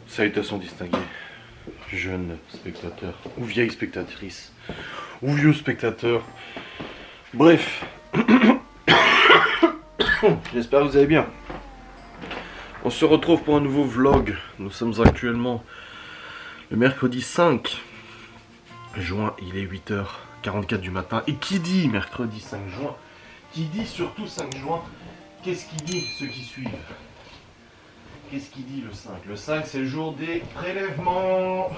Salutations distinguées, jeunes spectateurs, ou vieilles spectatrices, ou vieux spectateurs. Bref, j'espère que vous allez bien. On se retrouve pour un nouveau vlog. Nous sommes actuellement le mercredi 5 juin, il est 8h44 du matin. Et qui dit mercredi 5 juin, qui dit surtout 5 juin, qu'est-ce qu'il dit ceux qui suivent? Qu'est-ce qu'il dit le 5? Le 5 c'est le jour des prélèvements.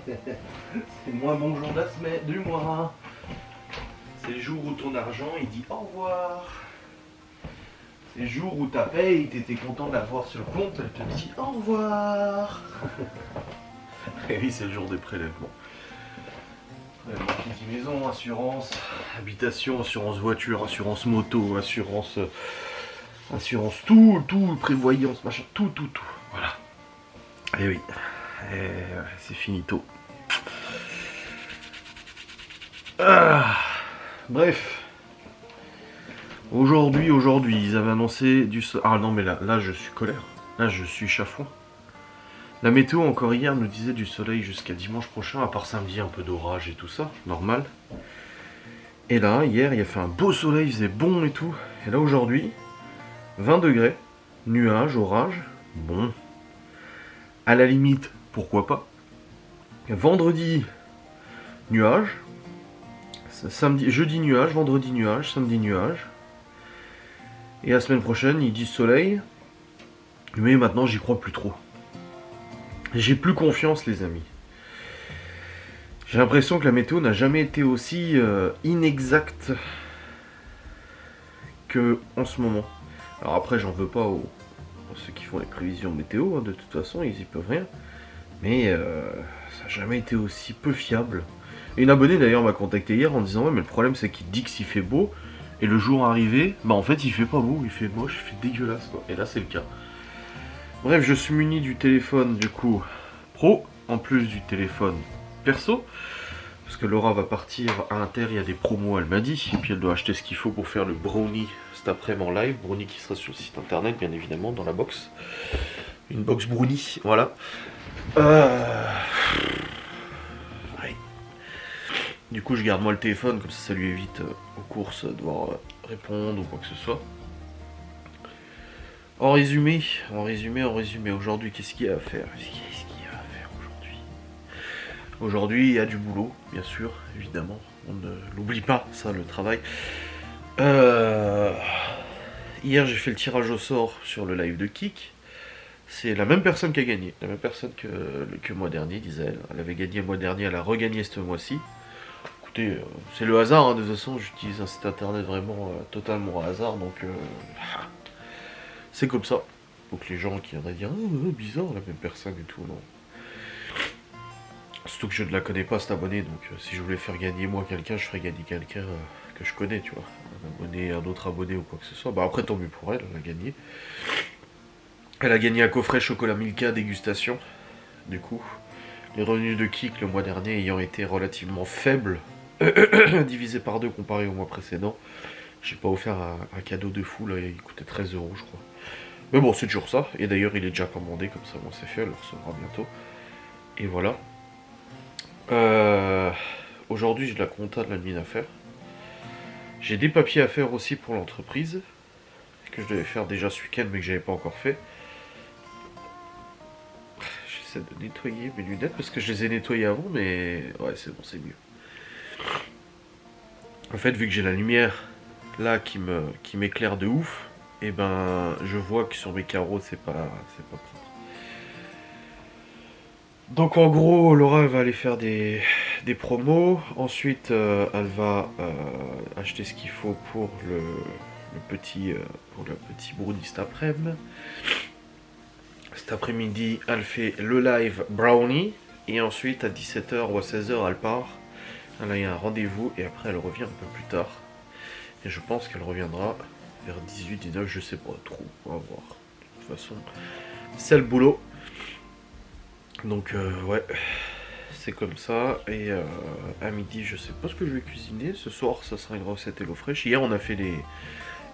C'est le moins bon jour de la semaine, du mois. C'est le jour où ton argent il dit au revoir. C'est le jour où ta paye, t'étais content de la voir sur le compte, elle te dit au revoir. Et oui, c'est le jour des prélèvements. Prélèvement qui dit maison, assurance, habitation, assurance voiture, assurance moto, assurance tout, prévoyance, machin, tout. Voilà. Et oui, c'est finito. Bref. Aujourd'hui, ils avaient annoncé du soleil. Ah non, mais là, je suis colère. Là, je suis chafouin. La météo, encore hier, nous disait du soleil jusqu'à dimanche prochain, à part samedi, un peu d'orage et tout ça, normal. Et là, hier, il a fait un beau soleil, il faisait bon et tout. Et là, aujourd'hui, 20 degrés, nuages, orage, bon. À la limite, pourquoi pas. Vendredi, nuage. Samedi, jeudi, nuage, vendredi, nuage, samedi, nuage. Et la semaine prochaine, ils disent soleil. Mais maintenant, j'y crois plus trop. J'ai plus confiance, les amis. J'ai l'impression que la météo n'a jamais été aussi inexacte que en ce moment. Alors après, j'en veux pas aux ceux qui font les prévisions météo. Hein, de toute façon, ils y peuvent rien. Mais ça n'a jamais été aussi peu fiable. Et une abonnée d'ailleurs m'a contacté hier en disant ouais, mais le problème c'est qu'il dit que s'il fait beau. Et le jour arrivé, bah en fait il fait pas beau, il fait moche, il fait dégueulasse quoi. Et là c'est le cas. Bref, je suis muni du téléphone du coup pro, en plus du téléphone perso. Parce que Laura va partir à Inter, il y a des promos, elle m'a dit. Et puis elle doit acheter ce qu'il faut pour faire le brownie cet après-midi en live. Brownie qui sera sur le site internet bien évidemment, dans la box. Une box brownie, voilà. Du coup, je garde moi le téléphone, comme ça lui évite aux courses de devoir répondre ou quoi que ce soit. En résumé, aujourd'hui, qu'est-ce qu'il y a à faire aujourd'hui? Aujourd'hui, il y a du boulot, bien sûr, évidemment. On ne l'oublie pas, ça, le travail. Hier, j'ai fait le tirage au sort sur le live de Kik. C'est la même personne qui a gagné, la même personne que le mois dernier, disait elle. Elle avait gagné le mois dernier, elle a regagné ce mois-ci. C'est le hasard, hein, de toute façon j'utilise un site internet vraiment totalement au hasard, donc c'est comme ça. Donc les gens qui viendraient dire bizarre la même personne et tout, non. Surtout que je ne la connais pas cette abonnée, donc si je voulais faire gagner moi quelqu'un, je ferais gagner quelqu'un que je connais, tu vois. Un autre abonné ou quoi que ce soit. Bah après tant mieux pour elle, elle a gagné. Elle a gagné un coffret chocolat Milka dégustation. Du coup, les revenus de Kik le mois dernier ayant été relativement faibles, divisé par 2 comparé au mois précédent. J'ai pas offert un cadeau de fou, là, il coûtait 13 €, je crois. Mais bon, c'est toujours ça. Et d'ailleurs, il est déjà commandé, comme ça, bon, c'est fait, elle le recevra bientôt. Et voilà. Aujourd'hui, j'ai de la compta, de l'admin à faire. J'ai des papiers à faire aussi pour l'entreprise, que je devais faire déjà ce week-end, mais que j'avais pas encore fait. J'essaie de nettoyer mes lunettes, parce que je les ai nettoyées avant, mais ouais, c'est bon, c'est mieux. En fait, vu que j'ai la lumière là qui m'éclaire de ouf, et ben je vois que sur mes carreaux c'est pas propre. Donc en gros, Laura va aller faire des promos. Ensuite, elle va acheter ce qu'il faut pour le petit brownie cet après-midi. Cet après-midi, elle fait le live brownie. Et ensuite, à 17h ou à 16h, elle part. Elle a eu un rendez-vous et après elle revient un peu plus tard. Et je pense qu'elle reviendra vers 18-19, je sais pas trop, on va voir. De toute façon, c'est le boulot. Donc ouais, c'est comme ça. Et à midi, je sais pas ce que je vais cuisiner. Ce soir, ça sera une recette HelloFresh. Hier, on a fait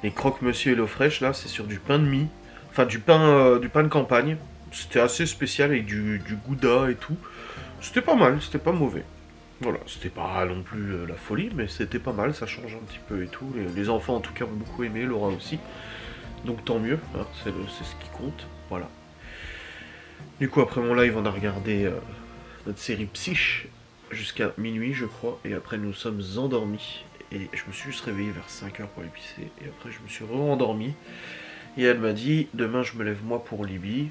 les croque-monsieur HelloFresh. Là, c'est sur du pain de mie. Enfin, du pain de campagne. C'était assez spécial avec du gouda et tout. C'était pas mal, c'était pas mauvais. Voilà, c'était pas non plus la folie, mais c'était pas mal, ça change un petit peu et tout. Les enfants en tout cas ont beaucoup aimé, Laura aussi. Donc tant mieux, hein, c'est ce qui compte. Voilà. Du coup, après mon live, on a regardé notre série Psyche jusqu'à minuit, je crois. Et après, nous sommes endormis. Et je me suis juste réveillé vers 5h pour épicer. Et après, je me suis re-endormi. Et elle m'a dit, demain, je me lève moi pour Libye.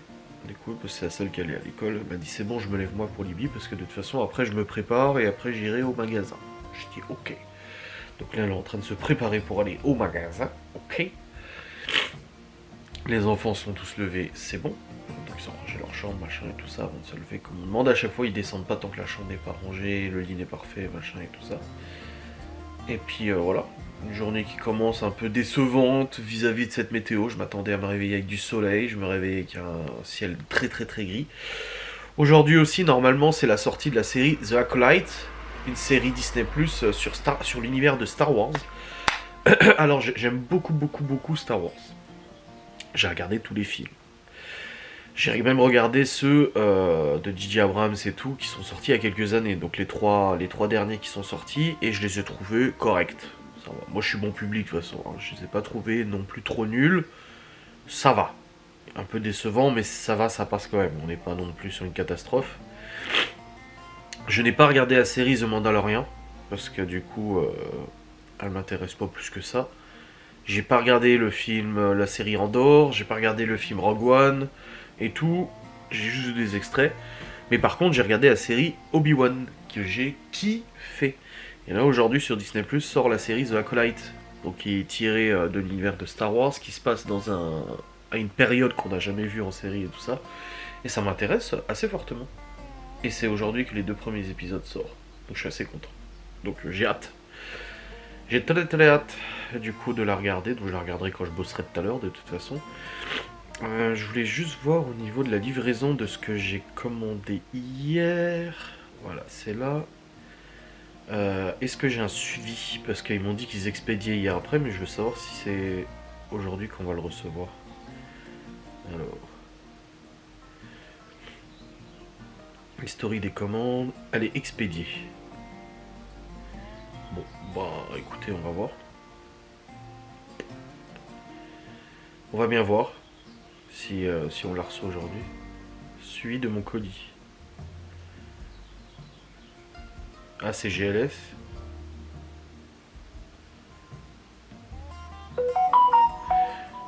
Du coup, c'est la seule qui allait à l'école. Elle m'a dit, c'est bon, je me lève moi pour Libye. Parce que de toute façon, après, je me prépare. Et après, j'irai au magasin. Je dis, ok. Donc là, elle est en train de se préparer pour aller au magasin. Ok. Les enfants sont tous levés, c'est bon. Donc ils ont rangé leur chambre, machin et tout ça, avant de se lever. Comme on demande à chaque fois, ils descendent pas tant que la chambre n'est pas rangée, le lit n'est parfait, machin et tout ça. Et puis voilà, une journée qui commence un peu décevante vis-à-vis de cette météo. Je m'attendais à me réveiller avec du soleil, je me réveillais avec un ciel très très très gris. Aujourd'hui aussi, normalement, c'est la sortie de la série The Acolyte, une série Disney Plus sur l'univers de Star Wars. Alors j'aime beaucoup Star Wars. J'ai regardé tous les films. J'ai même regardé ceux de J.J. Abrams et tout, qui sont sortis il y a quelques années. Donc les trois derniers qui sont sortis, et je les ai trouvés corrects. Ça va. Moi je suis bon public de toute façon, hein. Je les ai pas trouvés non plus trop nuls. Ça va. Un peu décevant, mais ça va, ça passe quand même. On n'est pas non plus sur une catastrophe. Je n'ai pas regardé la série The Mandalorian, parce que du coup, elle m'intéresse pas plus que ça. J'ai pas regardé le film, la série Andor, j'ai pas regardé le film Rogue One et tout, j'ai juste vu des extraits. Mais par contre, j'ai regardé la série Obi-Wan, que j'ai kiffé. Et là, aujourd'hui, sur Disney+, sort la série The Acolyte, donc qui est tirée de l'univers de Star Wars, qui se passe à une période qu'on n'a jamais vue en série et tout ça. Et ça m'intéresse assez fortement. Et c'est aujourd'hui que les 2 premiers épisodes sortent. Donc je suis assez content. Donc j'ai hâte. J'ai très hâte du coup de la regarder, donc je la regarderai quand je bosserai tout à l'heure de toute façon. Je voulais juste voir au niveau de la livraison de ce que j'ai commandé hier. Voilà, c'est là. Est-ce que j'ai un suivi? Parce qu'ils m'ont dit qu'ils expédiaient hier après, mais je veux savoir si c'est aujourd'hui qu'on va le recevoir. Alors. Historique des commandes. Elle est expédiée. Bon, bah écoutez, on va voir. On va bien voir si on la reçoit aujourd'hui. Suivi de mon colis. Ah, c'est GLS.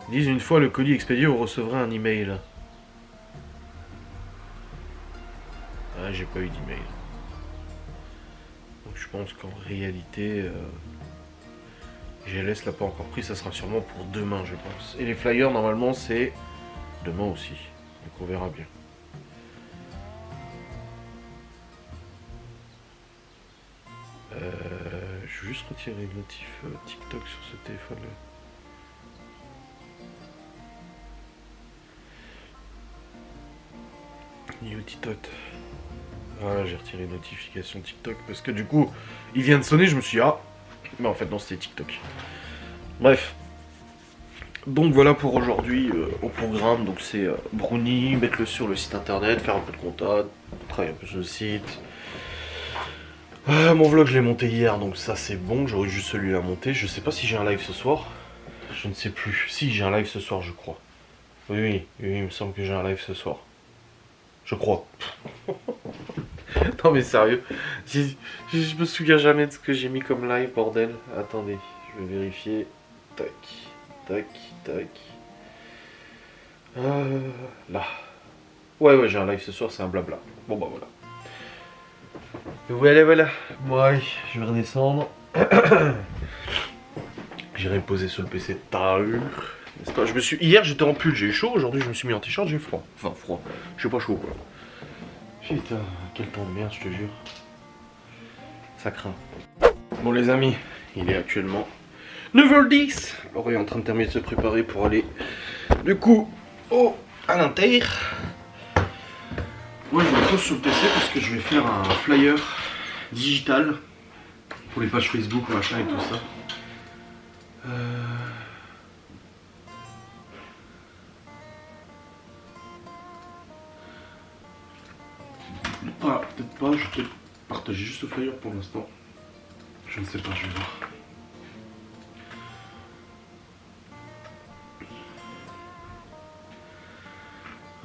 Ils disent une fois le colis expédié, on recevra un email. Ah, j'ai pas eu d'email. Donc je pense qu'en réalité, GLS l'a pas encore pris, ça sera sûrement pour demain, je pense. Et les flyers, normalement, c'est demain aussi. Donc on verra bien. Je vais juste retirer le notif TikTok sur ce téléphone-là. New TikTok. Voilà, j'ai retiré notification TikTok parce que du coup, il vient de sonner, je me suis dit, ah, mais en fait non, c'était TikTok. Bref. Donc voilà pour aujourd'hui au programme. Donc c'est Brownie, mettre-le sur le site internet, faire un peu de compta, travailler un peu sur le site. Mon vlog je l'ai monté hier, donc ça c'est bon, j'aurais juste celui-là à monter. Je sais pas si j'ai un live ce soir. Je ne sais plus. Si, j'ai un live ce soir, je crois. Oui, il me semble que j'ai un live ce soir. Je crois. Non mais sérieux, je me souviens jamais de ce que j'ai mis comme live, bordel. Attendez, je vais vérifier. Tac, tac, tac. Là. Ouais, j'ai un live ce soir, c'est un blabla. Bon bah voilà. Voilà. Bon, je vais redescendre. J'irai me poser sur le PC tard. N'est-ce pas? Hier j'étais en pull, j'ai eu chaud, aujourd'hui je me suis mis en t-shirt, j'ai froid. Enfin froid, j'ai pas chaud quoi. Putain, quel temps de merde, je te jure. Ça craint. Bon les amis, il est actuellement 9h10. Laura est en train de terminer de se préparer pour aller du coup à l'inter. Moi je me pose sur le PC parce que je vais faire un flyer digital pour les pages Facebook, machin et tout ça. Ah, peut-être pas, je vais peut-être partager juste le flyer pour l'instant. Je ne sais pas, je vais voir.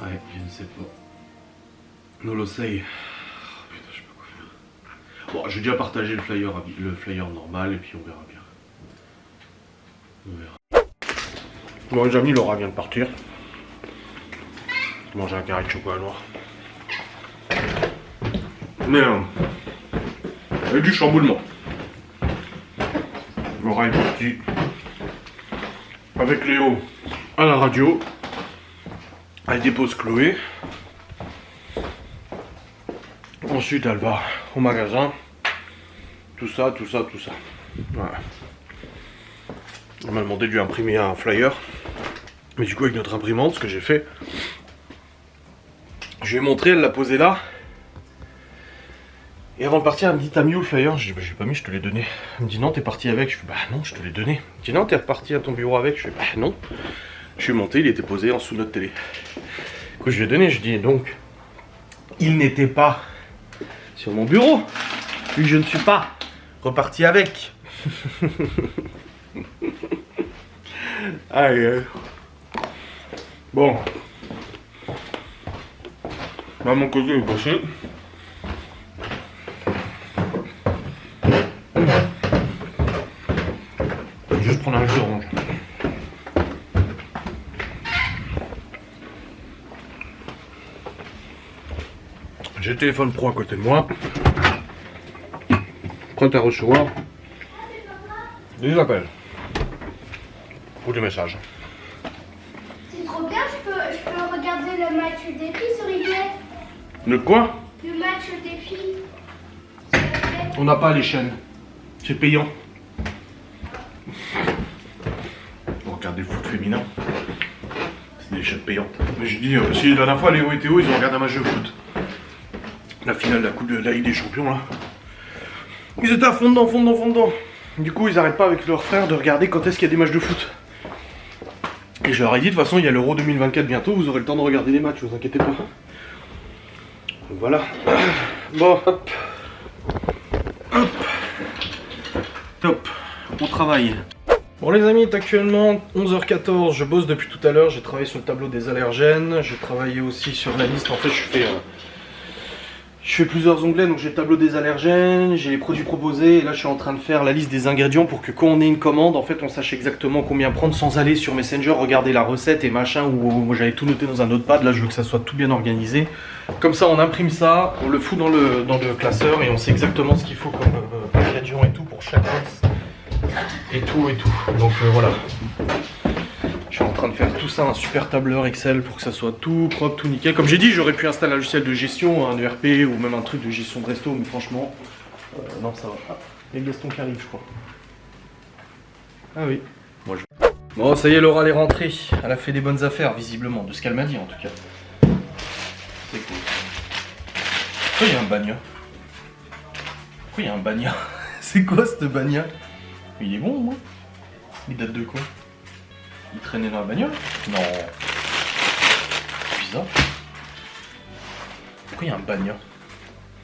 Ouais, je ne sais pas. No lo sei. Oh, putain, je sais pas quoi faire. Bon, j'ai déjà partagé le flyer normal et puis on verra bien. On verra. Bon les amis, Laura vient de partir. Manger un carré de chocolat noir. Mais avec du chamboulement. Laura est partie avec Léo à la radio. Elle dépose Chloé. Ensuite elle va au magasin. Tout ça. Voilà. On m'a demandé de lui imprimer un flyer. Mais du coup avec notre imprimante, ce que j'ai fait, je lui ai montré, elle l'a posé là. Et avant de partir, elle me dit t'as mis où le flyer? Je dis bah j'ai pas mis, je te l'ai donné. Elle me dit non t'es parti avec. Je fais bah non je te l'ai donné. Elle me dit non t'es reparti à ton bureau avec. Je fais bah non. Je suis monté, il était posé en dessous de notre télé. Du coup je lui ai donné, je dis donc il n'était pas sur mon bureau. Puis je ne suis pas reparti avec. Aïe. Bon. Bah, mon côté est passé. Je vais juste prendre un jus d'orange. J'ai le téléphone pro à côté de moi. Prêt à recevoir des appels ou des messages. C'est trop bien, je peux regarder le match des filles sur replay. De quoi? Le match des filles sur replay. On n'a pas les chaînes. C'est payant. On regarde des foot féminin. C'est des chaînes payantes. Mais j'ai dit, si la dernière fois Léo et Théo, ils ont regardé un match de foot. La finale de la Coupe de la Ligue des Champions là. Ils étaient à fond dedans. Du coup, ils arrêtent pas avec leur frère de regarder quand est-ce qu'il y a des matchs de foot. Et je leur ai dit, de toute façon, il y a l'Euro 2024 bientôt, vous aurez le temps de regarder les matchs, vous inquiétez pas. Donc voilà. Bon, hop. Top. On travaille. Bon les amis, il est actuellement 11h14, je bosse depuis tout à l'heure, j'ai travaillé sur le tableau des allergènes, j'ai travaillé aussi sur la liste, en fait je fais plusieurs onglets, donc j'ai le tableau des allergènes, j'ai les produits proposés, et là je suis en train de faire la liste des ingrédients pour que quand on ait une commande, en fait on sache exactement combien prendre sans aller sur Messenger, regarder la recette et machin, où moi j'avais tout noté dans un notepad, là je veux que ça soit tout bien organisé. Comme ça on imprime ça, on le fout dans le classeur et on sait exactement ce qu'il faut comme ingrédients et tout pour chaque liste. Et tout. Donc voilà. Je suis en train de faire tout ça, un super tableur Excel pour que ça soit tout propre, tout nickel. Comme j'ai dit, j'aurais pu installer un logiciel de gestion, un ERP ou même un truc de gestion de resto, mais franchement, non, ça va. Ah, il y a Gaston qui arrive, je crois. Ah oui. Moi, Bon, ça y est, Laura elle est rentrée. Elle a fait des bonnes affaires, visiblement, de ce qu'elle m'a dit en tout cas. C'est cool. Pourquoi il y a un bagna? Pourquoi il y a un bagna? C'est quoi ce bagna? Il est bon au moins. Il date de quoi? Il traînait dans la bagnole? Non. C'est bizarre. Pourquoi il y a un bagna?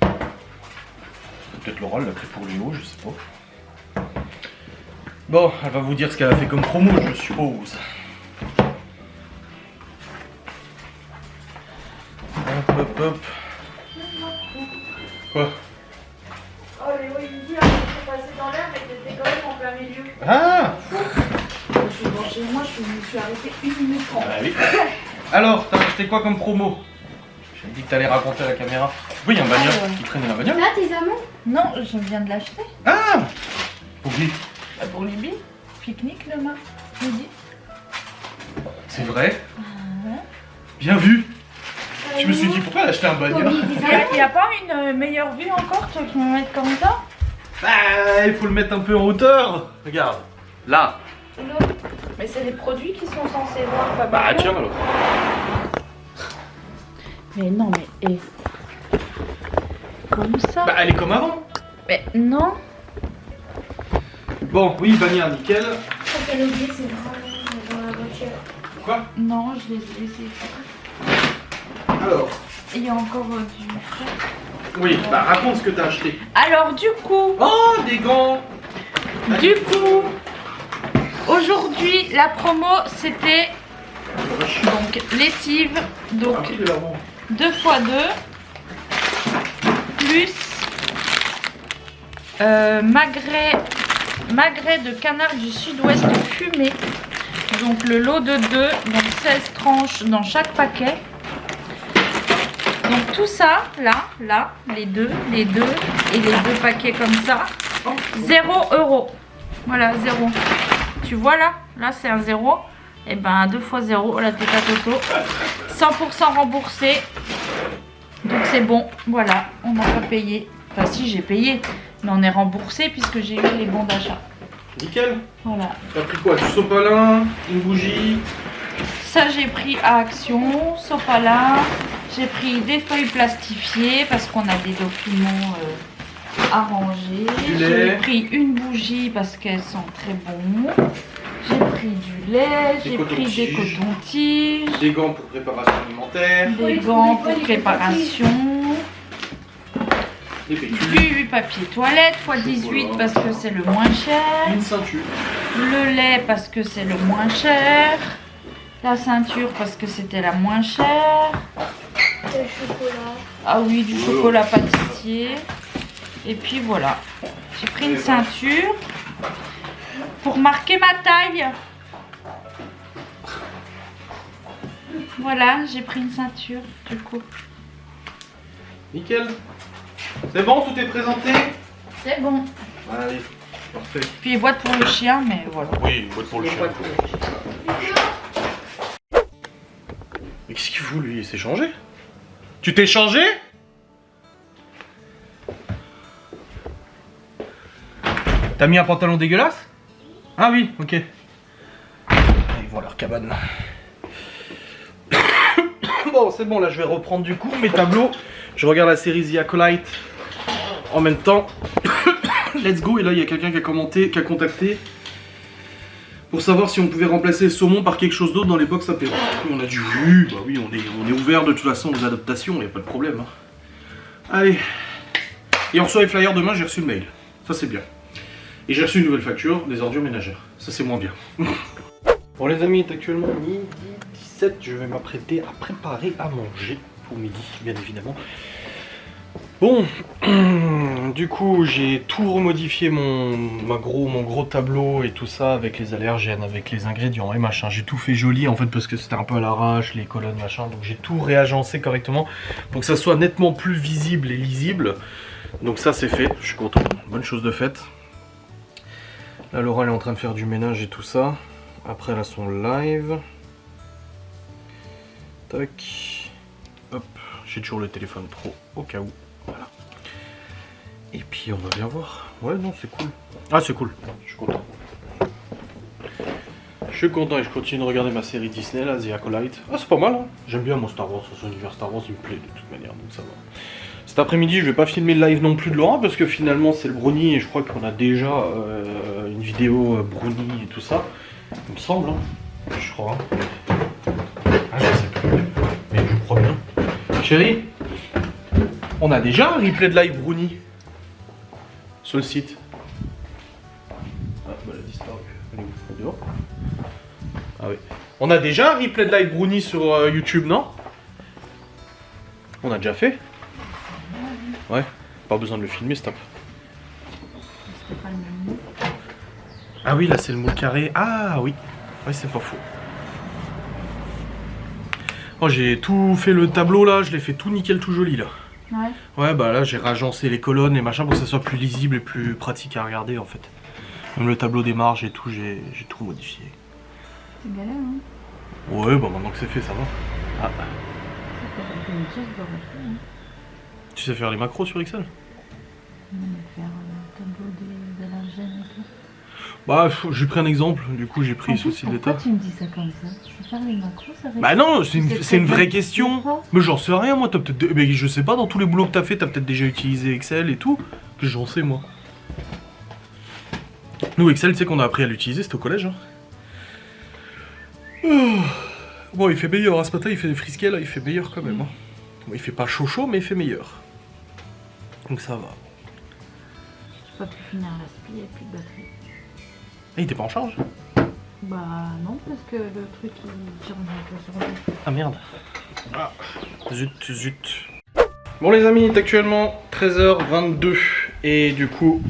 Peut-être Laura l'a pris pour Léo, je sais pas. Bon, elle va vous dire ce qu'elle a fait comme promo, je suppose. Hop. Quoi? Oh Léo il me dit là, je passé dans l'air mais t'étais quand même en plein milieu. Ah! Moi je me suis arrêtée 1 minute 30. Ah oui. Alors, t'as acheté quoi comme promo? J'ai dit que t'allais raconter à la caméra. Oui, il y a un bagnole qui traîne dans la bagnole. Là, tes amants? Non, je viens de l'acheter. Ah! Pour qui? Bah, pour Libye. Pique-nique demain, midi. C'est vrai? Bien vu. Je me suis dit pourquoi elle a acheté un bagnole? Il n'y a pas une meilleure vue encore, tu veux que je me mette comme ça? Bah, il faut le mettre un peu en hauteur. Regarde, là. Mais c'est les produits qui sont censés voir, pas Bah mal. tiens alors. Mais non, mais comme ça. Bah elle est comme avant. Mais non. Bon, oui, bannière nickel. Faut qu'elle oublie ses bras dans la voiture. Quoi? Non, je les ai laissés. Alors, il y a encore du frais. Oui, bah raconte ce que t'as acheté. Alors du coup, Oh, des gants. Aujourd'hui la promo c'était donc lessive, donc 2 x 2 plus magret de canard du sud-ouest fumé. Donc le lot de 2, donc 16 tranches dans chaque paquet. Donc tout ça, là, les deux et les 2 paquets comme ça, 0 €. Voilà, 0. Tu vois là c'est un 0. Et ben 2 x 0, la tête à Toto. 100% remboursé. Donc c'est bon, voilà, on n'a pas payé. Enfin si, j'ai payé, mais on est remboursé puisque j'ai eu les bons d'achat. Nickel. Voilà. T'as pris quoi? Du sopalin, une bougie. Ça j'ai pris à Action, sopalin. J'ai pris des feuilles plastifiées parce qu'on a des documents à ranger. J'ai pris une bougie parce qu'elles sont très bonnes. J'ai pris du lait, j'ai pris des cotons-tiges. Des gants pour préparation alimentaire. Des gants pour préparation. Du papier toilette x 18 parce que c'est le moins cher. Une ceinture. Le lait parce que c'est le moins cher. La ceinture parce que c'était la moins chère. Le chocolat. Ah oui, du chocolat pâtissier. Et puis voilà. J'ai pris une ceinture pour marquer ma taille. Voilà, j'ai pris une ceinture du coup. Nickel. C'est bon, tout est présenté? C'est bon. Allez, parfait. Puis les boîtes pour le chien, mais voilà. Oui, une boîte pour le chien. Mais qu'est-ce qu'il fout lui? Il s'est changé? Tu t'es changé? T'as mis un pantalon dégueulasse? Ah oui, ok. Ils vont à leur cabane. Bon, c'est bon, là je vais reprendre du coup mes tableaux. Je regarde la série The Acolyte en même temps. Let's go. Et là il y a quelqu'un qui a commenté, qui a contacté pour savoir si on pouvait remplacer le saumon par quelque chose d'autre dans les box apéro. On a dit oui, bah oui, on est ouvert de toute façon aux adaptations, il n'y a pas de problème. Hein. Allez. Et on reçoit les flyers demain, j'ai reçu le mail. Ça c'est bien. Et j'ai reçu une nouvelle facture des ordures ménagères. Ça c'est moins bien. Bon les amis, il est actuellement midi 17. Je vais m'apprêter à préparer à manger pour midi, bien évidemment. Bon, du coup j'ai tout remodifié mon gros tableau et tout ça avec les allergènes, avec les ingrédients et machin. J'ai tout fait joli en fait parce que c'était un peu à l'arrache, les colonnes machin. Donc j'ai tout réagencé correctement pour que ça soit nettement plus visible et lisible. Donc ça c'est fait, je suis content, bonne chose de faite. Là Laura elle est en train de faire du ménage et tout ça. Après elle a son live. Tac. Hop, j'ai toujours le téléphone pro au cas où. Voilà. Et puis on va bien voir. Ouais non c'est cool. Ah c'est cool, je suis content. Je suis content et je continue de regarder ma série Disney là, The Acolyte. Ah c'est pas mal hein. J'aime bien mon Star Wars, son univers Star Wars il me plaît de toute manière donc ça va. Cet après-midi je vais pas filmer le live non plus de Laura parce que finalement c'est le brownie et je crois qu'on a déjà une vidéo brownie et tout ça. Il me semble hein. Je crois. Ah je sais plus. Mais je crois bien. Chérie, on a déjà un replay de live brownie sur le site. Ah bah elle a disparu. Elle est où? Dehors? Ah oui. On a déjà un replay de live brownie sur YouTube, non? On a déjà fait? Ouais, pas besoin de le filmer, stop. Ah oui, là c'est le moule carré. Ah oui, ouais c'est pas faux. Oh j'ai tout fait le tableau là, je l'ai fait tout nickel, tout joli là. Ouais. Ouais bah là j'ai ragencé les colonnes et machin pour que ça soit plus lisible et plus pratique à regarder en fait. Même le tableau des marges et tout, j'ai tout modifié. C'est galère hein. Ouais bah maintenant que c'est fait ça va. Ah. Tu sais faire les macros sur Excel? Faire le tableau de l'allergène et tout. Bah j'ai pris un exemple, du coup j'ai pris En ici plus, aussi l'état. pourquoi tu me dis ça comme ça? Je peux faire les macros avec... Bah non, c'est une vraie très question. bien. Mais j'en sais rien moi, t'as peut-être... Mais je sais pas, dans tous les boulots que t'as fait, t'as peut-être déjà utilisé Excel et tout. Que j'en sais moi. Nous Excel, tu sais qu'on a appris à l'utiliser, c'était au collège. Hein. Oh. Bon il fait meilleur, hein, ce matin il fait des frisquets là, il fait meilleur quand même. Hein. Bon, il fait pas chaud mais il fait meilleur. Donc ça va. J'ai pas pu finir l'aspi, il n'y a plus de batterie. Ah, il était pas en charge? Bah non, parce que le truc il tire un peu sur lui. Ah merde. Ah, zut. Bon les amis, il est actuellement 13h22 et du coup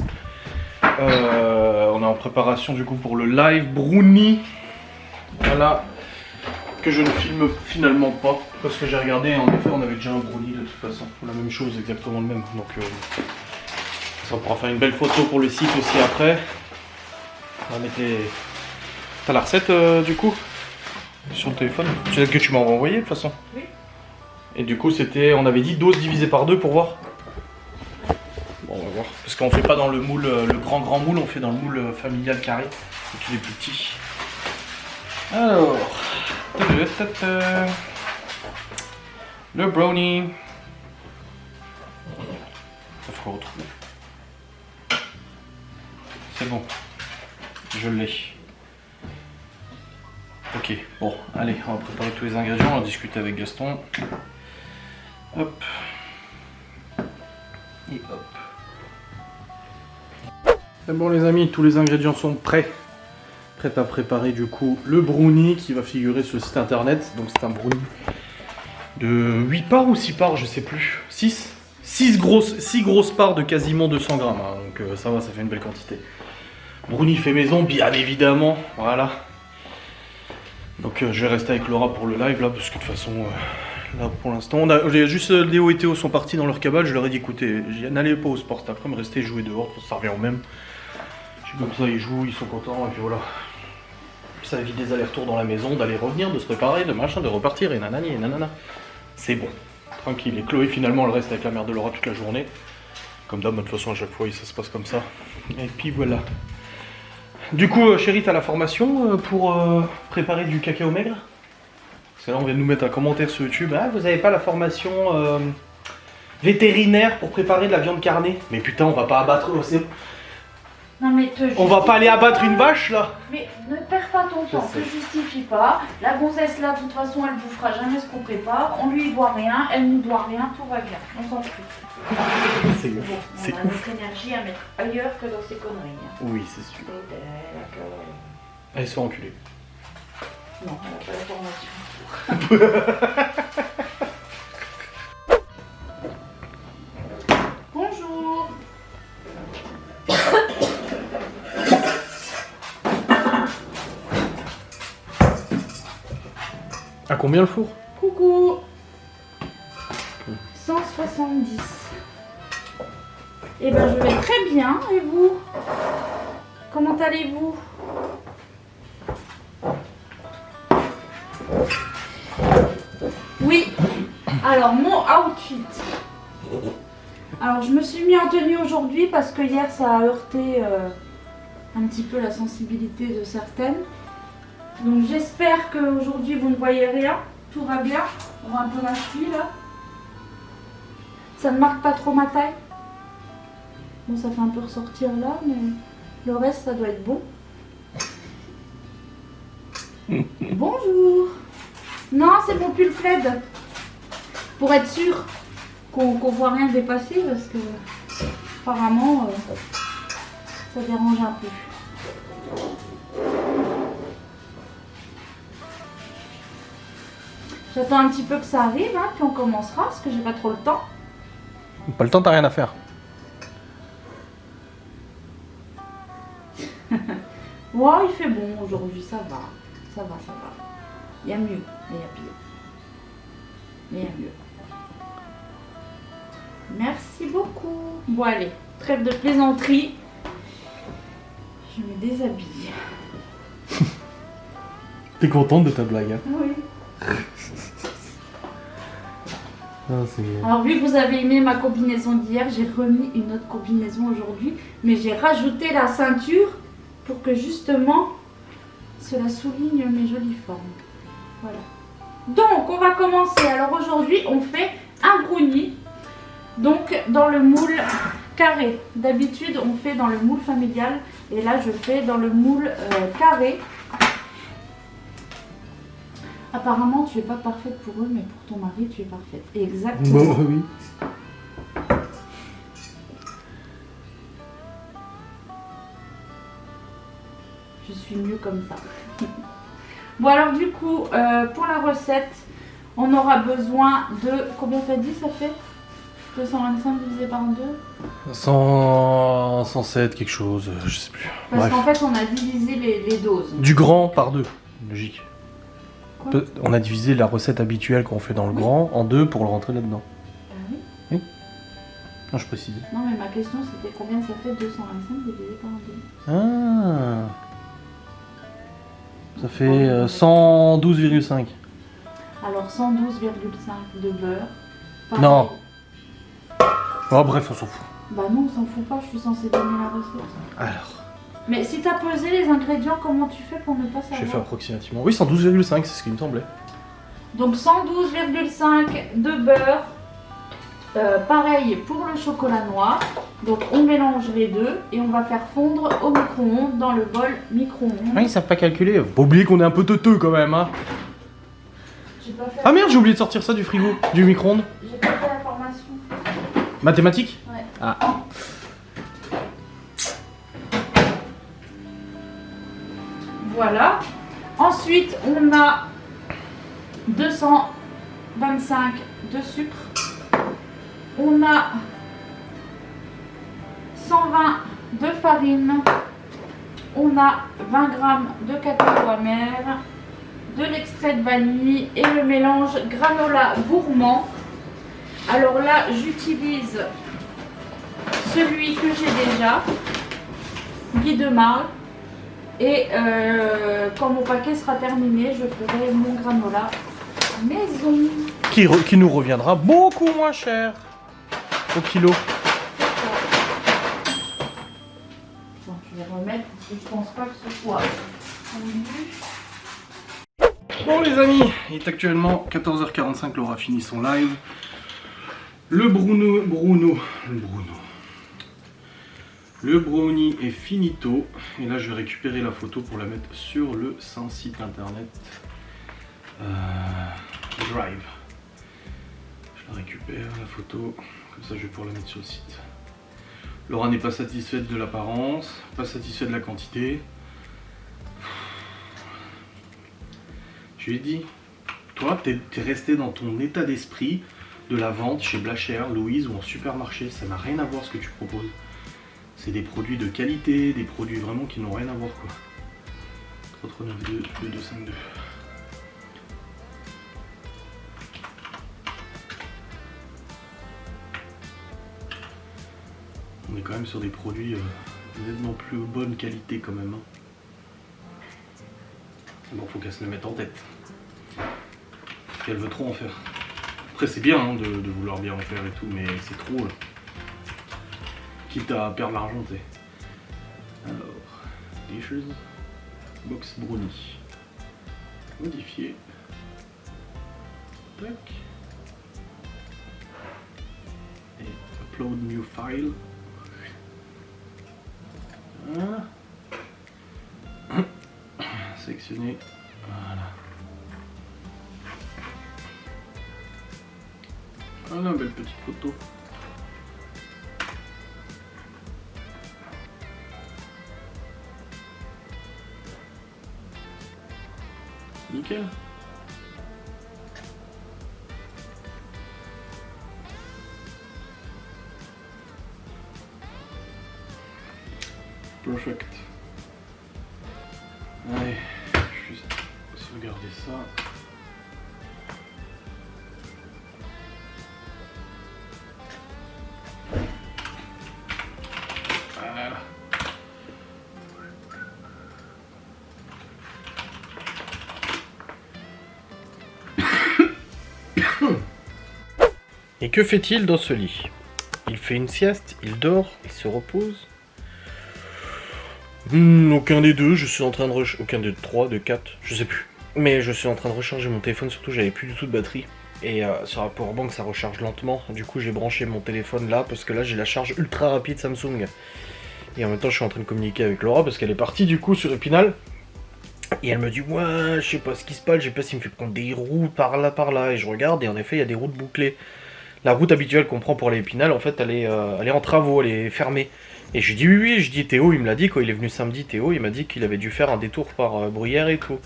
on est en préparation du coup pour le live brownie. Voilà. Que je ne filme finalement pas parce que j'ai regardé, en effet on avait déjà un brownie de toute façon. La même chose, exactement le même. Donc ça pourra faire une belle photo pour le site aussi après. On va mettre les... T'as la recette du coup sur le téléphone? C'est celle que tu m'as envoyé de toute façon. Oui. Et du coup c'était, on avait dit dose divisée par 2 pour voir. Bon on va voir. Parce qu'on fait pas dans le moule, le grand moule, on fait dans le moule familial carré. Et puis les plus petits. Alors. Le brownie. Ça faut retrouver. C'est bon. Je l'ai. Ok, bon, allez, on va préparer tous les ingrédients, on va discuter avec Gaston. Hop. Et hop. C'est bon les amis, tous les ingrédients sont prêts. Prêt à préparer du coup le brownie qui va figurer sur le site internet. Donc c'est un brownie de 8 parts ou 6 parts, je sais plus. 6 grosses parts de quasiment 200 grammes. Hein. Donc ça va, ça fait une belle quantité. Brownie fait maison, bien évidemment. Voilà. Donc je vais rester avec Laura pour le live là, parce que de toute façon, là pour l'instant, juste Léo et Théo sont partis dans leur cabane. Je leur ai dit écoutez, n'allez pas au sport cet après-midi, restez jouer dehors, ça revient au même. Comme ça ils jouent, ils sont contents et puis voilà. Ça évite des allers-retours dans la maison, d'aller revenir, de se préparer, de machin, de repartir et nanani et nanana. C'est bon, tranquille. Et Chloé finalement elle reste avec la mère de Laura toute la journée. Comme d'hab, de toute façon à chaque fois ça se passe comme ça. Et puis voilà. Du coup chérie, t'as la formation pour préparer du cacao maigre? Parce que là on vient de nous mettre un commentaire sur YouTube. Ah vous avez pas la formation vétérinaire pour préparer de la viande carnée? Mais putain on va pas abattre... Non mais on va pas aller abattre une vache là? Mais ne perds pas ton temps, te justifie pas. La gonzesse là, de toute façon, elle bouffera jamais ce qu'on prépare. On lui doit rien, elle nous doit rien, tout va bien. On s'en fout. C'est ouf. Bon, c'est on a ouf. notre énergie à mettre ailleurs que dans ces conneries. Hein. Oui, c'est sûr. Elle se fait enculer. Non, elle n'a pas la formation. Bonjour. À combien le four? Coucou. 170. Eh ben je vais très bien, et vous? Comment allez-vous? Oui. Alors mon outfit. Alors je me suis mis en tenue aujourd'hui parce que hier ça a heurté un petit peu la sensibilité de certaines. Donc j'espère qu'aujourd'hui vous ne voyez rien, tout va bien. On voit un peu ma cheville là. Ça ne marque pas trop ma taille. Bon ça fait un peu ressortir là, mais le reste ça doit être bon. Bonjour. Non c'est mon pull Fled. Pour être sûr qu'on voit rien dépasser parce que apparemment ça dérange un peu. J'attends un petit peu que ça arrive, hein, puis on commencera, parce que j'ai pas trop le temps. Pas le temps, t'as rien à faire. Ouais, il fait bon aujourd'hui, ça va. Ça va, ça va. Il y a mieux, mais il y a pire. Mais il y a mieux. Merci beaucoup. Bon allez, trêve de plaisanterie. Je me déshabille. T'es contente de ta blague, hein? Oui. Ah, Alors vu que vous avez aimé ma combinaison d'hier, j'ai remis une autre combinaison aujourd'hui, mais j'ai rajouté la ceinture pour que justement cela souligne mes jolies formes. Voilà. Donc on va commencer. Alors aujourd'hui on fait un brownie, donc dans le moule carré. D'habitude on fait dans le moule familial et là je fais dans le moule carré. Apparemment, tu es pas parfaite pour eux, mais pour ton mari, tu es parfaite. Exactement. Bon, oui. Je suis mieux comme ça. Bon, alors du coup, pour la recette, on aura besoin de... Combien t'as dit ça fait 225 divisé par 2 107 quelque chose, je sais plus. Parce qu'en fait, on a divisé les doses. Du grand par 2, logique. Quoi? On a divisé la recette habituelle qu'on fait dans le grand en 2 pour le rentrer là-dedans. Oui. Oui. Non, je précise. Non, mais ma question, c'était combien ça fait 225 divisé par 2 Ah. Ça fait 112,5. Alors, 112,5 de beurre. Non. Oh bref, on s'en fout. Bah non, on s'en fout pas, je suis censée donner la recette. Alors, Mais si t'as pesé les ingrédients, comment tu fais pour ne pas savoir? j'ai fait approximativement. Oui, 112,5, c'est ce qui me semblait. Donc 112,5 de beurre. Pareil pour le chocolat noir. Donc on mélange les deux et on va faire fondre au micro-ondes dans le bol micro-ondes. Ah, ils savent pas calculer. Faut pas oublier qu'on est un peu teuteux quand même, hein. J'ai pas fait, Ah merde, j'ai oublié de sortir ça du frigo, du micro-ondes. j'ai pas fait la formation. Mathématiques? Ouais. Ah. Voilà. Ensuite, on a 225 de sucre. On a 120 de farine. On a 20 g de cacao amer, de l'extrait de vanille et le mélange granola gourmand. Alors là, j'utilise celui que j'ai déjà, Guy de Marle. Et quand mon paquet sera terminé, je ferai mon granola maison. Qui nous reviendra beaucoup moins cher au kilo. Bon, je vais remettre parce que je pense pas que ce soit fondu. Bon les amis, il est actuellement 14h45, Laura finit son live. Le brownie est finito. Et là je vais récupérer la photo pour la mettre sur le site internet Drive. Je la récupère la photo, comme ça je vais pouvoir la mettre sur le site. Laura n'est pas satisfaite de l'apparence, pas satisfaite de la quantité. Je lui ai dit, toi t'es resté dans ton état d'esprit de la vente chez Blachère, Louise ou en supermarché, ça n'a rien à voir ce que tu proposes. C'est des produits de qualité, des produits vraiment qui n'ont rien à voir quoi. 3392 2252. On est quand même sur des produits nettement plus bonne qualité quand même. Hein. Bon, faut qu'elle se le mette en tête. Parce qu'elle veut trop en faire. Après c'est bien hein, de vouloir bien en faire et tout, mais c'est trop là. Quitte à perdre l'argent, tu sais. Alors, dishes, box brownie. Modifier. Tac. Et upload new file. Voilà. Sélectionner. Voilà. Voilà, belle petite photo. Nickel. Perfect. Allez, juste sauvegarder ça. Voilà. Et que fait-il dans ce lit? Il fait une sieste, il dort, il se repose. Aucun des deux, je suis en train de aucun des trois, de quatre, je sais plus. Mais je suis en train de recharger mon téléphone, surtout j'avais plus du tout de batterie. Et sur la powerbank ça recharge lentement. Du coup j'ai branché mon téléphone là, parce que là j'ai la charge ultra rapide Samsung. Et en même temps je suis en train de communiquer avec Laura, parce qu'elle est partie du coup sur Épinal. Et elle me dit, ouais, je sais pas ce qui se passe, je sais pas s'il me fait prendre des routes par là. Et je regarde, et en effet, il y a des routes bouclées. La route habituelle qu'on prend pour aller à Épinal, en fait, elle est en travaux, elle est fermée. Et je lui dis, oui, je dis, Théo, il me l'a dit, quand il est venu samedi, Théo, il m'a dit qu'il avait dû faire un détour par Bruyères et tout.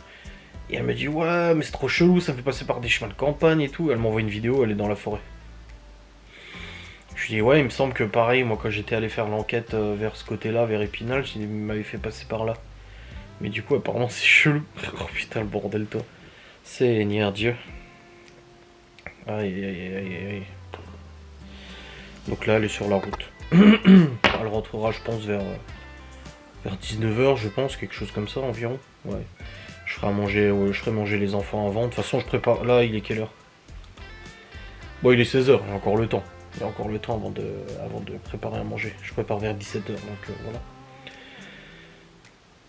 Et elle me dit, ouais, mais c'est trop chelou, ça me fait passer par des chemins de campagne et tout. Elle m'envoie une vidéo, elle est dans la forêt. Je lui dis, ouais, il me semble que pareil, moi, quand j'étais allé faire l'enquête vers ce côté-là, vers Épinal, il m'avait fait passer par là. Mais du coup, apparemment, c'est chelou. Oh putain, le bordel, toi. Seigneur Dieu. Aïe. Donc là, elle est sur la route. Elle rentrera, je pense, vers 19h, je pense, quelque chose comme ça environ. Ouais. Je ferai manger les enfants avant. De toute façon, je prépare. Là, il est quelle heure? Bon, il est 16h, il y a encore le temps. Il y a encore le temps avant de préparer à manger. Je prépare vers 17h, donc voilà.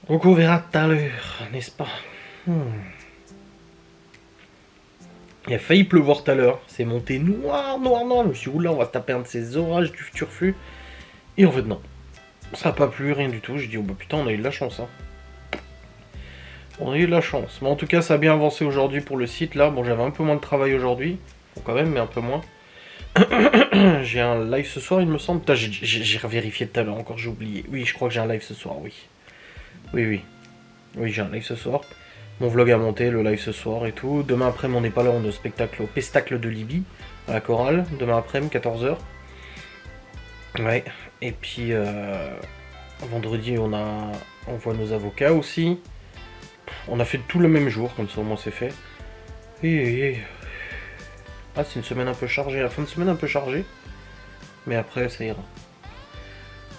Donc on verra tout à l'heure, n'est-ce pas? Il a failli pleuvoir tout à l'heure. C'est monté noir. Je me suis dit, oula, on va se taper un de ces orages du futur flux. Et en fait, non. Ça n'a pas plu, rien du tout. J'ai dit, oh bah putain, on a eu de la chance. Hein. On a eu de la chance. Mais en tout cas, ça a bien avancé aujourd'hui pour le site. Là, bon, j'avais un peu moins de travail aujourd'hui. Bon, quand même, mais un peu moins. J'ai un live ce soir, il me semble. Putain, j'ai revérifié tout à l'heure encore, j'ai oublié. Oui, je crois que j'ai un live ce soir, oui. Oui, j'ai un live ce soir. Mon vlog a monté, le live ce soir et tout. Demain après-midi, on n'est pas là, on est au spectacle, au Pestacle de Libye, à la chorale. Demain après-midi, 14h. Ouais. Et puis, vendredi, on voit nos avocats aussi. On a fait tout le même jour, comme ça au moins c'est fait. Ah, c'est une semaine un peu chargée, la fin de semaine un peu chargée. Mais après, ça ira.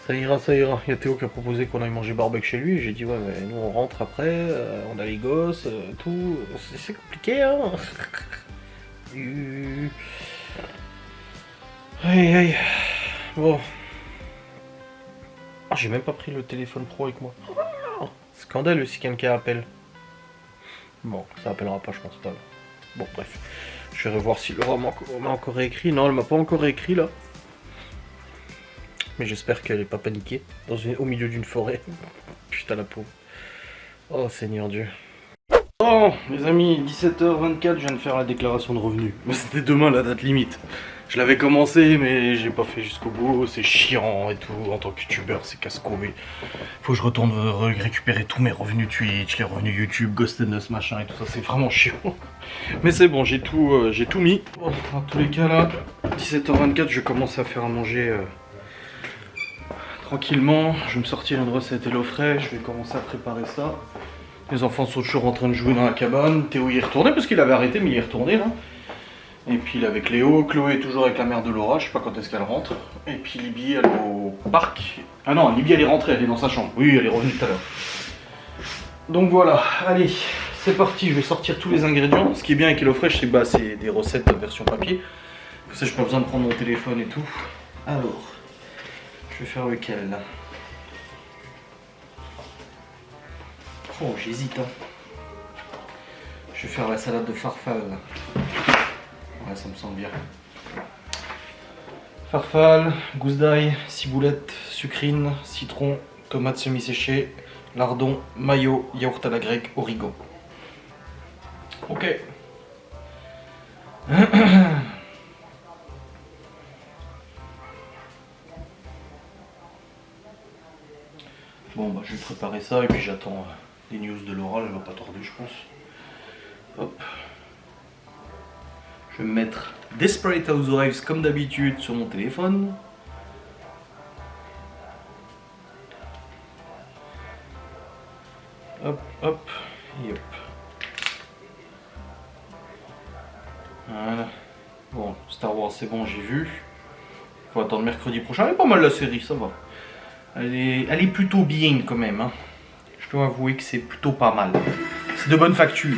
Ça ira. Il y a Théo qui a proposé qu'on aille manger barbecue chez lui. Et j'ai dit, ouais, mais nous on rentre après, on a les gosses, tout. C'est compliqué, hein. Aïe. Bon. Ah, j'ai même pas pris le téléphone pro avec moi. Scandale si quelqu'un appelle. Bon, ça appellera pas, je pense pas. Bon, bref. Je vais revoir si Laura m'a encore écrit. Non, elle m'a pas encore écrit là. Mais j'espère qu'elle est pas paniquée au milieu d'une forêt. Putain la pauvre. Oh Seigneur Dieu. Oh les amis, 17h24, je viens de faire la déclaration de revenus. Mais c'était demain la date limite. Je l'avais commencé mais j'ai pas fait jusqu'au bout. C'est chiant et tout. En tant que youtubeur, c'est casse-couille. Faut que je retourne récupérer tous mes revenus Twitch, les revenus YouTube, Ghost and Us, machin et tout ça. C'est vraiment chiant. Mais c'est bon, j'ai tout mis. Bon, dans tous les cas là, 17h24, je commence à faire à manger tranquillement. Je vais me sortir une recette HelloFresh, je vais commencer à préparer ça. Les enfants sont toujours en train de jouer dans la cabane. Théo y est retourné parce qu'il avait arrêté, mais il est retourné là. Et puis il est avec Léo. Chloé est toujours avec la mère de Laura, je sais pas quand est-ce qu'elle rentre. Et puis Libye, elle est au parc. Ah non, Libye elle est rentrée, elle est dans sa chambre. Oui, elle est revenue tout à l'heure. Donc voilà, allez, c'est parti, je vais sortir tous les ingrédients. Ce qui est bien avec HelloFresh, c'est que c'est des recettes version papier. Comme ça, j'ai pas besoin de prendre mon téléphone et tout. Alors, je vais faire lequel là? Oh, j'hésite. Hein. Je vais faire la salade de farfalle. Ouais, ça me semble bien. Farfalle, gousse d'ail, ciboulette, sucrine, citron, tomates semi-séchées, lardon, mayo, yaourt à la grecque, origo. Ok. Bon, bah je vais préparer ça et puis j'attends les news de Laura, elle va pas tarder, je pense. Hop. Je vais me mettre Desperate Housewives comme d'habitude sur mon téléphone. Hop, hop, et hop. Voilà. Bon, Star Wars c'est bon, j'ai vu. Faut attendre mercredi prochain. Elle est pas mal la série, ça va. Elle est plutôt bien quand même. Hein. Je dois avouer que c'est plutôt pas mal. C'est de bonne facture.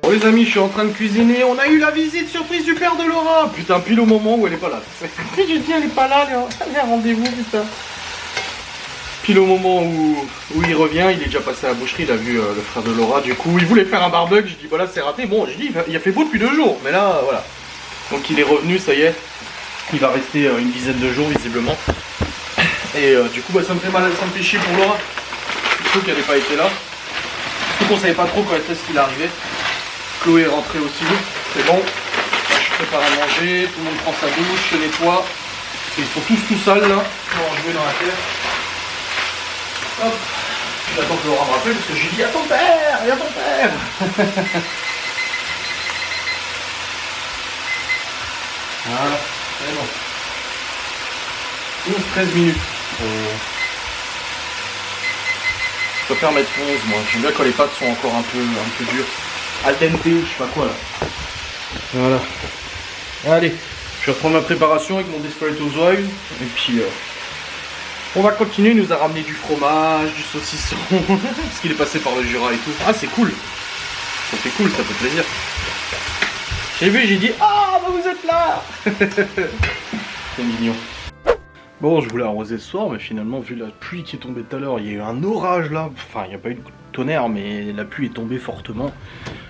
Bon les amis, je suis en train de cuisiner. On a eu la visite surprise du père de Laura. Putain, pile au moment où elle est pas là. J'ai dit elle est pas là, elle a un rendez-vous, putain. Pile au moment où il revient, il est déjà passé à la boucherie, il a vu le frère de Laura. Du coup, il voulait faire un barbecue. Je dis voilà, c'est raté. Bon, je dis il a fait beau depuis 2 jours, mais là, voilà. Donc il est revenu, ça y est. Il va rester une dizaine de jours visiblement. Et du coup, bah, ça me fait mal, ça me fait chier pour Laura. Surtout qu'elle n'ait pas été là. qu'on savait pas trop quand est-ce qu'il arrivait. Chloé est rentrée aussi, c'est bon. Là, je prépare à manger, tout le monde prend sa douche, se nettoie. Ils sont tous tout sales là, pour jouer dans la terre. Hop. J'attends que Laura me rappelle parce que j'ai dit à ton père, il y a ton père. Voilà, c'est bon. 11-13 minutes. Je préfère mettre 11 moi, j'aime bien quand les pâtes sont encore un peu dures. Al dente, je sais pas quoi là. Voilà. Allez, je vais reprendre ma préparation avec mon Desperate Housewives. Et puis on va continuer, il nous a ramené du fromage, du saucisson. Parce qu'il est passé par le Jura et tout. Ah c'est cool. Ça fait cool, ça fait plaisir. J'ai vu, j'ai dit ah bah vous êtes là. C'est mignon. Bon, je voulais arroser ce soir, mais finalement, vu la pluie qui est tombée tout à l'heure, il y a eu un orage là. Enfin, il n'y a pas eu de tonnerre, mais la pluie est tombée fortement.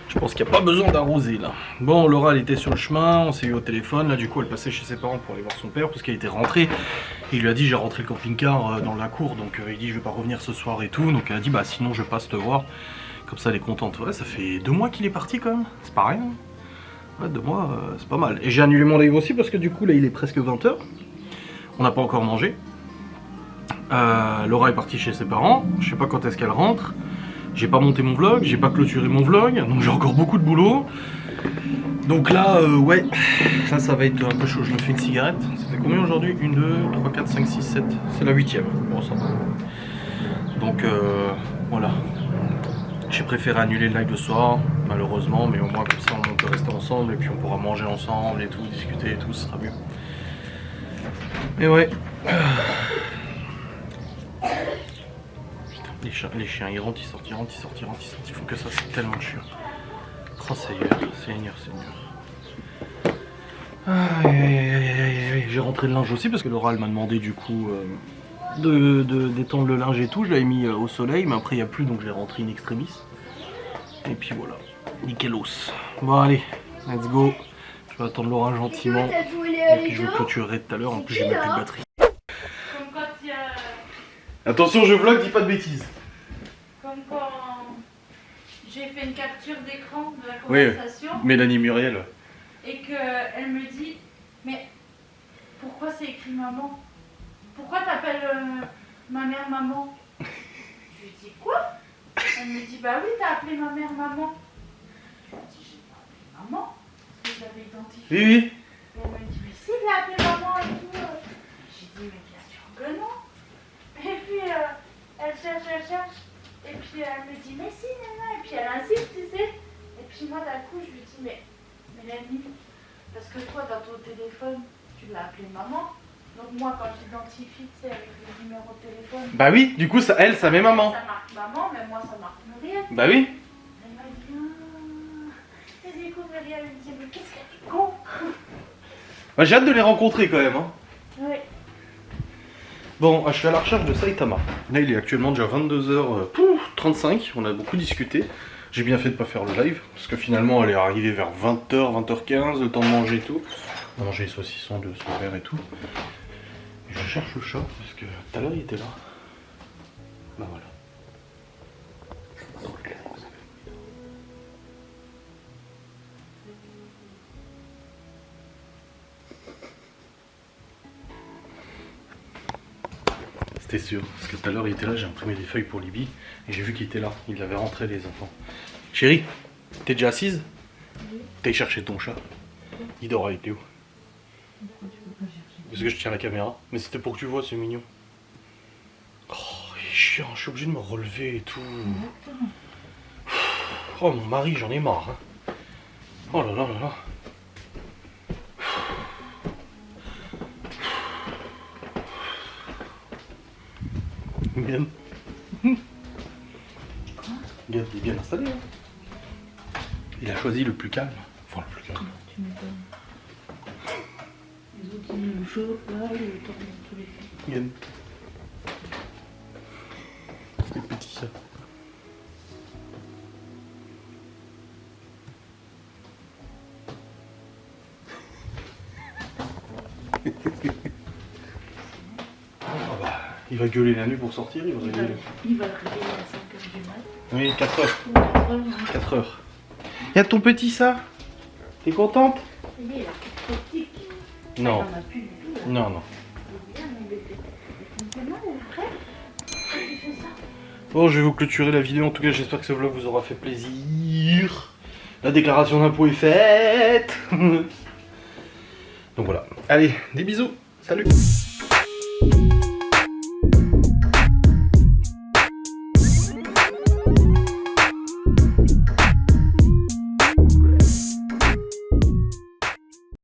Je pense qu'il n'y a pas besoin d'arroser là. Bon, Laura, elle était sur le chemin, on s'est eu au téléphone. Là, du coup, elle passait chez ses parents pour aller voir son père, parce qu'elle était rentrée. Il lui a dit, j'ai rentré le camping-car dans la cour, donc il dit, je vais pas revenir ce soir et tout. Donc elle a dit, bah sinon, je passe te voir. Comme ça, elle est contente. Ouais, ça fait 2 mois qu'il est parti quand même. C'est pas rien. Ouais, 2 mois, c'est pas mal. Et j'ai annulé mon live aussi, parce que du coup, là, il est presque 20h. On n'a pas encore mangé. Laura est partie chez ses parents. Je sais pas quand est-ce qu'elle rentre. J'ai pas monté mon vlog, j'ai pas clôturé mon vlog, donc j'ai encore beaucoup de boulot. Donc là, ouais, ça va être un peu chaud. Je me fais une cigarette. Ça fait combien aujourd'hui? 1, 2, 3, 4, 5, 6, 7. C'est la 8ème. Bon, ça va. Donc voilà. J'ai préféré annuler le live le soir, malheureusement, mais au moins comme ça on peut rester ensemble et puis on pourra manger ensemble et tout, discuter et tout, ce sera mieux. Mais ouais. Putain, les chiens ils rentrent, ils sortent, ils rentrent, ils sortent, ils rentrent, ils sortent. Ils font que ça, c'est tellement chiant. Oh Seigneur. J'ai rentré le linge aussi parce que Laura elle m'a demandé du coup d'étendre le linge et tout. Je l'avais mis au soleil, mais après il n'y a plus donc j'ai rentré in extremis. Et puis voilà, nickelos. Bon allez, let's go. Je vais attendre Laura gentiment. Et puis je vous clôturerai tout à l'heure, en plus j'ai même plus de batterie. Comme quand il y a... Attention, je vlog, dis pas de bêtises. Comme quand j'ai fait une capture d'écran de la Oui, conversation. Mélanie Muriel. Et qu'elle me dit, mais pourquoi c'est écrit maman? Pourquoi t'appelles ma mère maman? Je lui dis quoi? Elle me dit, bah oui, t'as appelé ma mère maman. Je lui dis, j'ai pas appelé maman, parce que je l'avais identifié. Oui, oui. Et elle me dit, mais si, je l'ai appelé maman et tout. J'ai dit, mais bien sûr que non. Et puis, elle cherche. Et puis, elle me dit, mais si, nana. Et puis, elle insiste, tu sais. Et puis, moi, d'un coup, je lui dis, mais Mélanie, parce que toi, dans ton téléphone, tu l'as appelé maman. Donc, moi, quand j'identifie, tu sais, avec le numéro de téléphone. Bah oui, du coup, ça, elle, ça met maman. Ça marque maman, mais moi, ça marque Muriel. Bah oui. Elle m'a dit, ah. Et du coup, Muriel me dit, mais qu'est-ce que tu con? Bah, j'ai hâte de les rencontrer quand même. Hein. Oui. Bon, je suis à la recherche de Saitama. Là, il est actuellement déjà 22h35. On a beaucoup discuté. J'ai bien fait de pas faire le live. Parce que finalement, elle est arrivée vers 20h, 20h15. Le temps de manger et tout. On a mangé les saucissons de son père et tout. Et je cherche le chat. Parce que tout à l'heure, il était là. Bah voilà. C'était sûr, parce que tout à l'heure il était là, j'ai imprimé des feuilles pour Libye et j'ai vu qu'il était là, il avait rentré les enfants. Chérie, t'es déjà assise? Oui. T'es cherché ton chat? Il dort, il était où? Parce que je tiens la caméra, mais c'était pour que tu vois, c'est mignon. Oh, il est chiant, je suis obligé de me relever et tout. Oh mon mari, j'en ai marre. Hein. Oh là là là là. Bien. Il est bien installé. Hein. Il a choisi le plus calme. Enfin, le plus calme. Tu m'étonnes. Les autres, ils me chauffent, là, le temps dans tous les cas. Bien. C'est petit ça. Il va gueuler la nuit pour sortir, il va gueuler. Il va réveiller à 5h du mat. Oui, 4 heures. Ou 4h. 4 heures. Y'a ton petit ça? T'es contente? Il est là, petit. Non. Il en a plus du tout là. Non, non. Il est bien, mon bébé. Il fait mal, frère. Pourquoi tu fais ça? Bon, je vais vous clôturer la vidéo. En tout cas, j'espère que ce vlog vous aura fait plaisir. La déclaration d'impôt est faite. Donc voilà. Allez, des bisous. Salut.